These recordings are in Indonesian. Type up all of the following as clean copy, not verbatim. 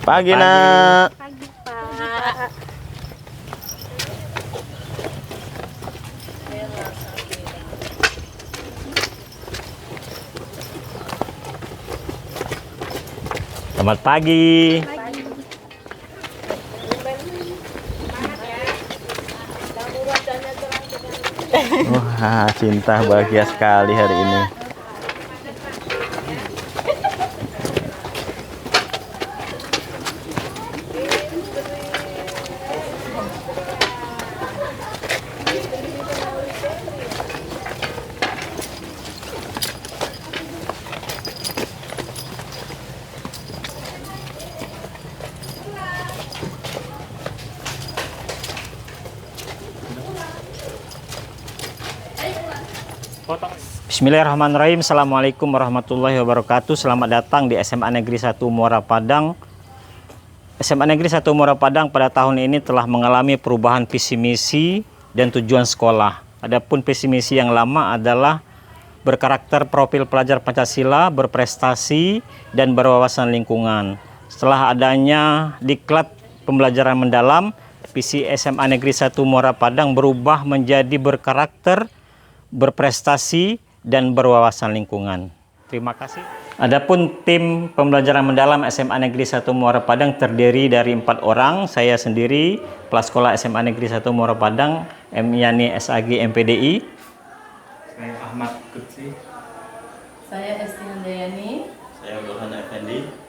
Pagi, Nak. Pagi, Pak. Selamat pagi. Pagi. Wah, Cinta bahagia sekali hari ini. Bismillahirrahmanirrahim. Assalamualaikum warahmatullahi wabarakatuh. Selamat datang di SMA Negeri 1 Muara Padang. SMA Negeri 1 Muara Padang pada tahun ini telah mengalami perubahan visi misi dan tujuan sekolah. Adapun visi misi yang lama adalah berkarakter profil pelajar Pancasila, berprestasi, dan berwawasan lingkungan. Setelah adanya diklat pembelajaran mendalam, visi SMA Negeri 1 Muara Padang berubah menjadi berkarakter, berprestasi, dan berwawasan lingkungan. Terima kasih. Adapun tim pembelajaran mendalam SMA Negeri 1 Muara Padang terdiri dari 4 orang. Saya sendiri, Kepala Sekolah SMA Negeri 1 Muara Padang, M. Yani SAG MPDI. Saya Ahmad Kutsi. Saya Esti Handayani. Saya Burhan Effendi.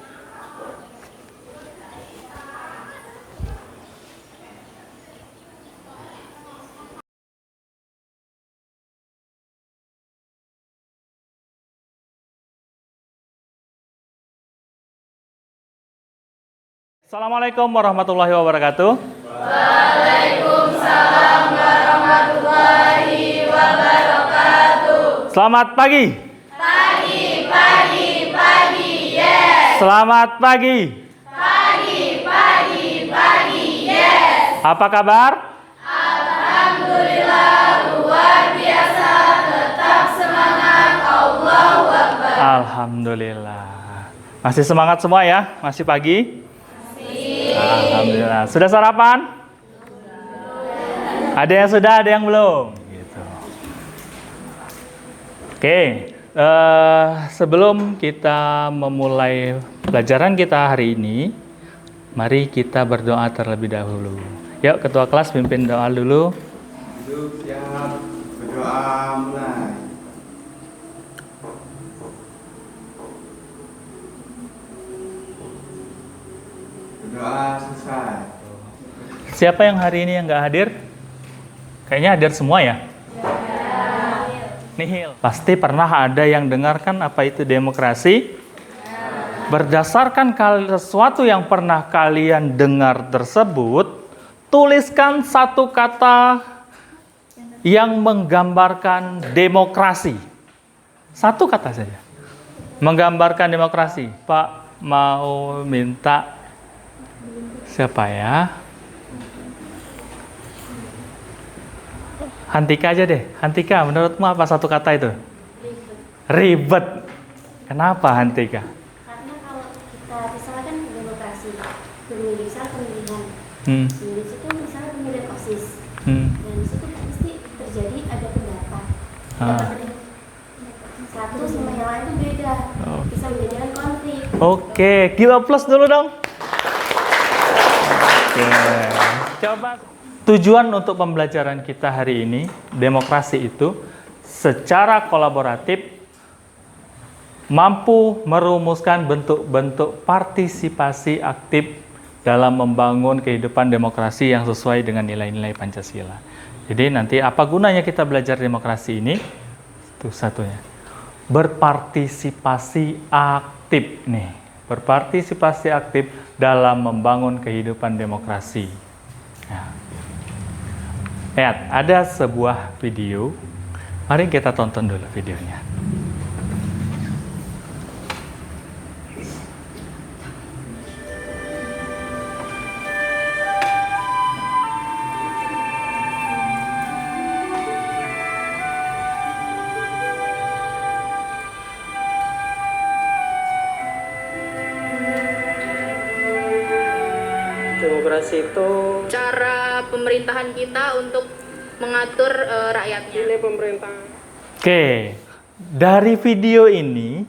Assalamualaikum warahmatullahi wabarakatuh. Waalaikumsalam warahmatullahi wabarakatuh. Selamat pagi. Pagi, yes. Selamat pagi. Pagi, yes. Apa kabar? Alhamdulillah, luar biasa. Tetap semangat, Allahu Akbar. Alhamdulillah. Masih semangat semua ya? Masih pagi? Alhamdulillah. Sudah sarapan? Ada yang sudah, ada yang belum? Gitu. Oke. Sebelum kita memulai pelajaran kita hari ini, mari kita berdoa terlebih dahulu. Yuk, ketua kelas pimpin doa dulu. Duduk siap, berdoa mulai. Berdoa selesai. Siapa yang hari ini yang nggak hadir? Kayaknya hadir semua ya? Nihil. Pasti pernah ada yang dengarkan apa itu demokrasi? Berdasarkan sesuatu yang pernah kalian dengar tersebut, tuliskan satu kata yang menggambarkan demokrasi. Satu kata saja. Menggambarkan demokrasi. Pak mau minta siapa ya? Hantika aja deh. Hantika, menurutmu apa satu kata itu? Ribet. Kenapa Hantika? Karena kalau kita misalnya kan demokrasi, misal pemilihan. Di situ misalnya pemilihan OSIS. Dan di situ pasti terjadi ada pendapat. Satu sama yang lain itu beda. Bisa menjadikan konflik. Oke, gila plus dulu dong. Oke. Coba. Tujuan untuk pembelajaran kita hari ini, demokrasi itu secara kolaboratif mampu merumuskan bentuk-bentuk partisipasi aktif dalam membangun kehidupan demokrasi yang sesuai dengan nilai-nilai Pancasila. Jadi nanti apa gunanya kita belajar demokrasi ini? Itu satunya. Berpartisipasi aktif nih. Berpartisipasi aktif dalam membangun kehidupan demokrasi. Nah. Lihat, ada sebuah video. Mari kita tonton dulu videonya. Demokrasi itu cara pemerintahan kita untuk mengatur rakyatnya. Oke, dari video ini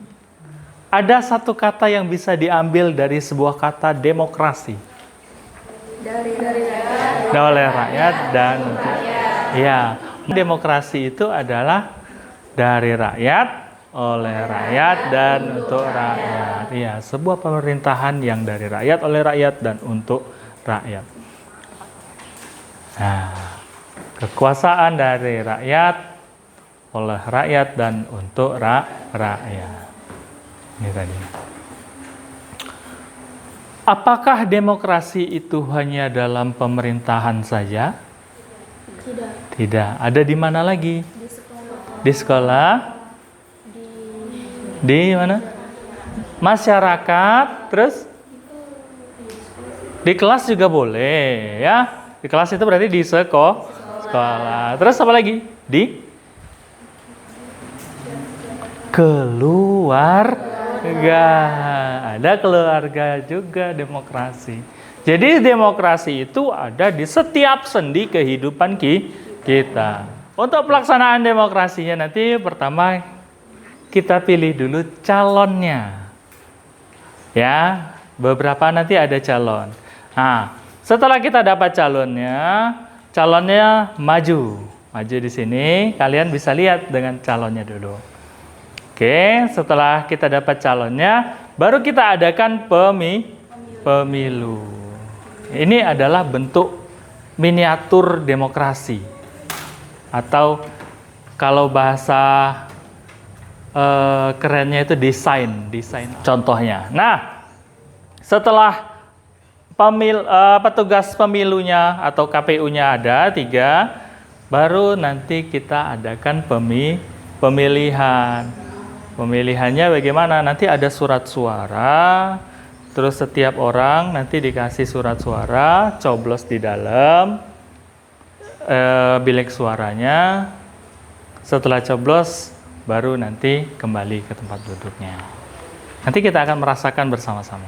ada satu kata yang bisa diambil dari sebuah kata demokrasi. Dari rakyat. Oleh rakyat dan untuk ya, demokrasi itu adalah dari rakyat, oleh rakyat dan untuk rakyat. Iya, sebuah pemerintahan yang dari rakyat, oleh rakyat dan untuk rakyat. Nah, kekuasaan dari rakyat, oleh rakyat dan untuk rakyat. Ini tadi. Apakah demokrasi itu hanya dalam pemerintahan saja? Tidak. Tidak. Ada di mana lagi? Di sekolah. Di sekolah? Di mana? Masyarakat, terus? Di kelas juga boleh, ya. Di kelas itu berarti di sekolah. Terus apa lagi? Di keluarga. Ada keluarga juga demokrasi. Jadi demokrasi itu ada di setiap sendi kehidupan kita. Untuk pelaksanaan demokrasinya nanti pertama kita pilih dulu calonnya. Ya, beberapa nanti ada calon. Nah, setelah kita dapat calonnya maju. Maju di sini, kalian bisa lihat dengan calonnya dulu. Oke, setelah kita dapat calonnya, baru kita adakan pemilu. Ini adalah bentuk miniatur demokrasi. Atau kalau bahasa kerennya itu desain contohnya. Nah, setelah petugas pemilunya atau KPU-nya ada 3, baru nanti kita adakan pemilihan. Pemilihannya bagaimana? Nanti ada surat suara, terus setiap orang nanti dikasih surat suara, coblos di dalam bilik suaranya. Setelah coblos, baru nanti kembali ke tempat duduknya. Nanti kita akan merasakan bersama-sama.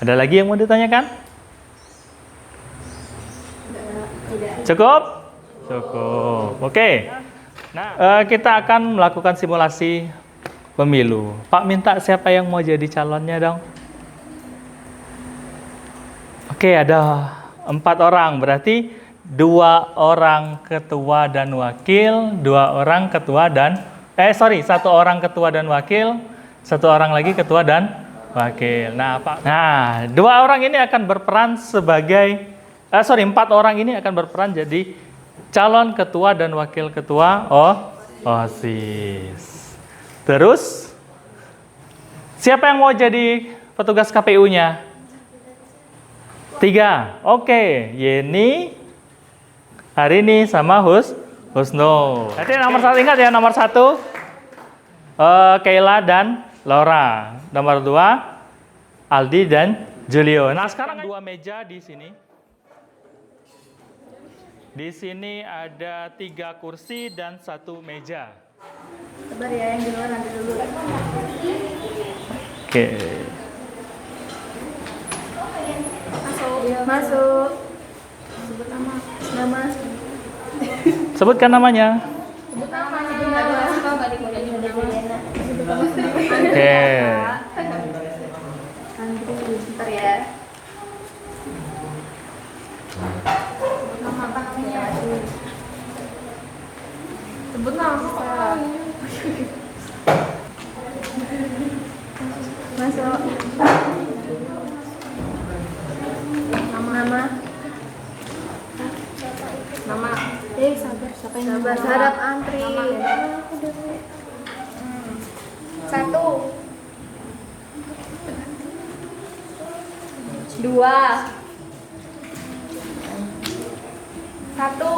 Ada lagi yang mau ditanyakan? Cukup? Cukup. Oke. Nah, kita akan melakukan simulasi pemilu. Pak minta siapa yang mau jadi calonnya dong? Oke, ada 4 orang. Berarti 2 orang ketua dan wakil, 2 orang ketua dan 1 orang ketua dan wakil, 1 orang lagi ketua dan wakil. Nah, Pak. Nah, 2 orang ini akan berperan sebagai 4 orang ini akan berperan jadi calon ketua dan wakil ketua OSIS. Terus siapa yang mau jadi petugas KPU-nya? 3. Oke, Yeni, Harini sama Husno. Nanti nomor 1 ingat ya, nomor 1 Kayla dan Laura. Nomor 2 Aldi dan Julio. Nah, sekarang 2 meja di sini. Di sini ada 3 kursi dan 1 meja. Sabar ya, yang di luar nanti dulu. Oke. Masuk. Sebut nama. Sebutkan namanya. Sebut nama. Oke. Andri, bentar ya. Nama apa namanya? Sebut nama. Masuk. Nama. Sabar. Siapa yang sabar antri. 1 2 1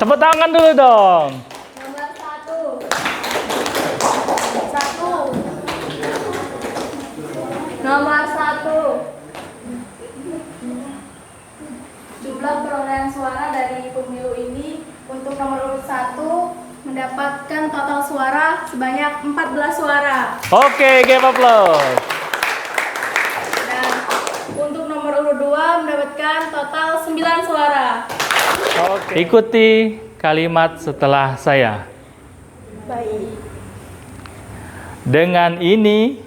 Tepuk tangan dulu dong. Nomor 1 Nomor 1 jumlah perolehan suara dari pemilu ini untuk nomor urut 1 mendapatkan total suara sebanyak 14 suara. Oke, give applause. Dan untuk nomor urut 2 mendapatkan total 9 suara. Oke. Ikuti kalimat setelah saya. Baik. Dengan ini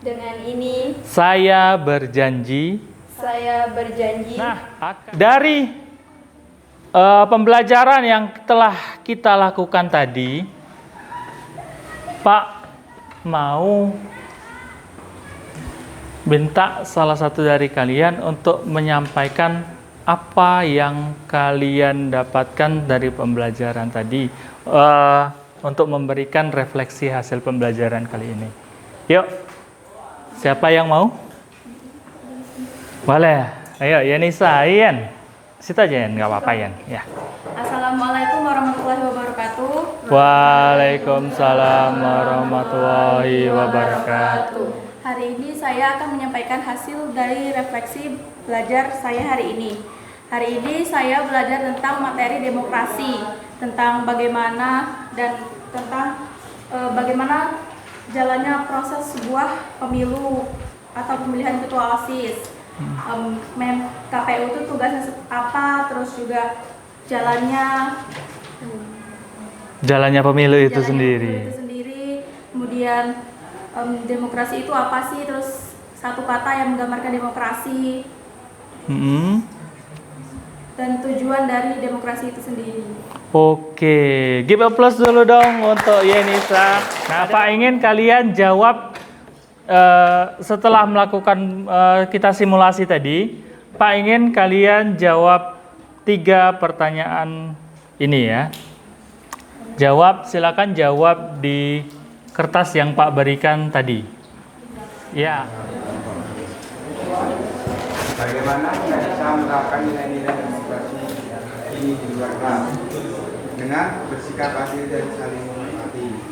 Dengan ini saya berjanji. saya berjanji Dari pembelajaran yang telah kita lakukan tadi, Pak mau minta salah satu dari kalian untuk menyampaikan apa yang kalian dapatkan dari pembelajaran tadi, untuk memberikan refleksi hasil pembelajaran kali ini. Yuk, siapa yang mau? Boleh. Ayo, Yanisa, Ian. Situ aja, Ian, nggak apa-apa, Ian. Ya. Assalamualaikum warahmatullahi wabarakatuh. Waalaikumsalam warahmatullahi wabarakatuh. Hari ini saya akan menyampaikan hasil dari refleksi belajar saya hari ini. Hari ini saya belajar tentang materi demokrasi, tentang bagaimana bagaimana jalannya proses sebuah pemilu atau pemilihan ketua OSIS. KPU itu tugasnya apa, terus juga jalannya pemilu itu sendiri. Kemudian demokrasi itu apa sih, terus satu kata yang menggambarkan demokrasi, dan tujuan dari demokrasi itu sendiri. Oke, give a plus dulu dong untuk Yenisa. Nah, Pak ingin kalian jawab setelah melakukan kita simulasi tadi. Pak ingin kalian jawab 3 pertanyaan ini ya. Silakan jawab di kertas yang Pak berikan tadi. Ya. Bagaimana kita bisa menerapkan nilai-nilai demokrasi ini di luar kelas dengan bersikap adil dan saling menghormati?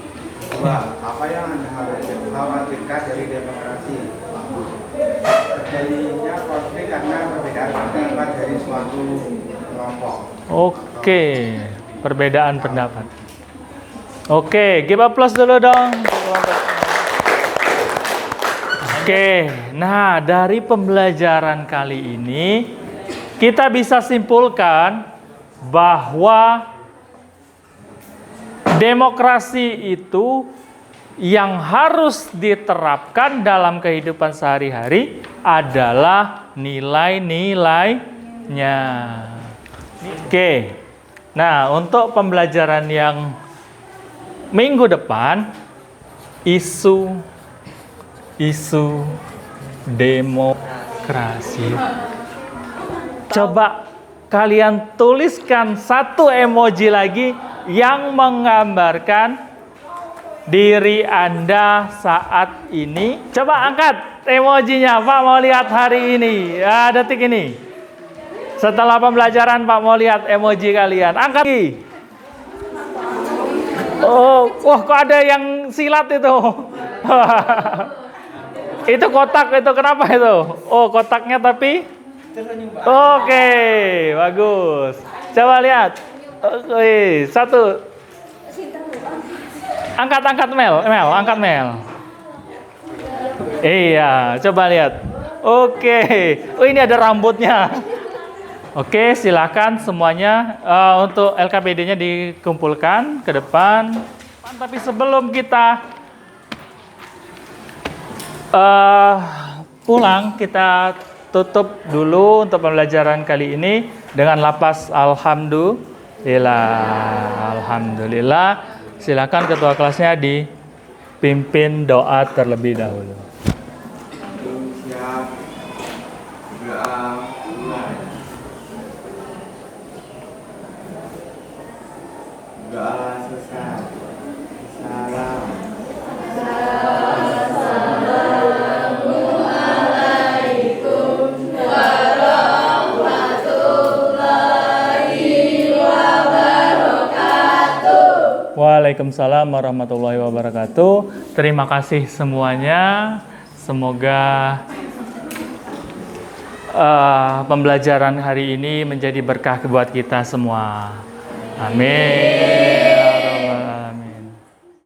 2. Apa yang Anda khawatirkan dari demokrasi? Terjadinya konflik karena perbedaan pendapat dari suatu kelompok. Oke, perbedaan pendapat. Oke, give a plus dulu dong. Oke, nah dari pembelajaran kali ini kita bisa simpulkan bahwa demokrasi itu yang harus diterapkan dalam kehidupan sehari-hari adalah nilai-nilainya. Oke, nah untuk pembelajaran yang minggu depan, isu demokrasi. Coba kalian tuliskan 1 emoji lagi yang menggambarkan diri Anda saat ini. Coba angkat emojinya, Pak mau lihat hari ini, ya, detik ini. Setelah pembelajaran Pak mau lihat emoji kalian. Angkat lagi. Oh, wah kok ada yang silat itu. Itu kotak itu, kenapa itu? Oh, kotaknya tapi oke, bagus. Coba lihat. Oke, 1. Angkat Mel, angkat Mel. Iya, coba lihat. Oke. Oh, ini ada rambutnya. Oke, silakan semuanya untuk LKPD-nya dikumpulkan ke depan. Tapi sebelum kita pulang, kita tutup dulu untuk pembelajaran kali ini dengan lafaz alhamdulillah. Silakan ketua kelasnya dipimpin doa terlebih dahulu. Siap. Doa mulai. Doa selesai. Salam. Waalaikumsalam warahmatullahi wabarakatuh. Terima kasih semuanya. Semoga pembelajaran hari ini menjadi berkah buat kita semua. Amin.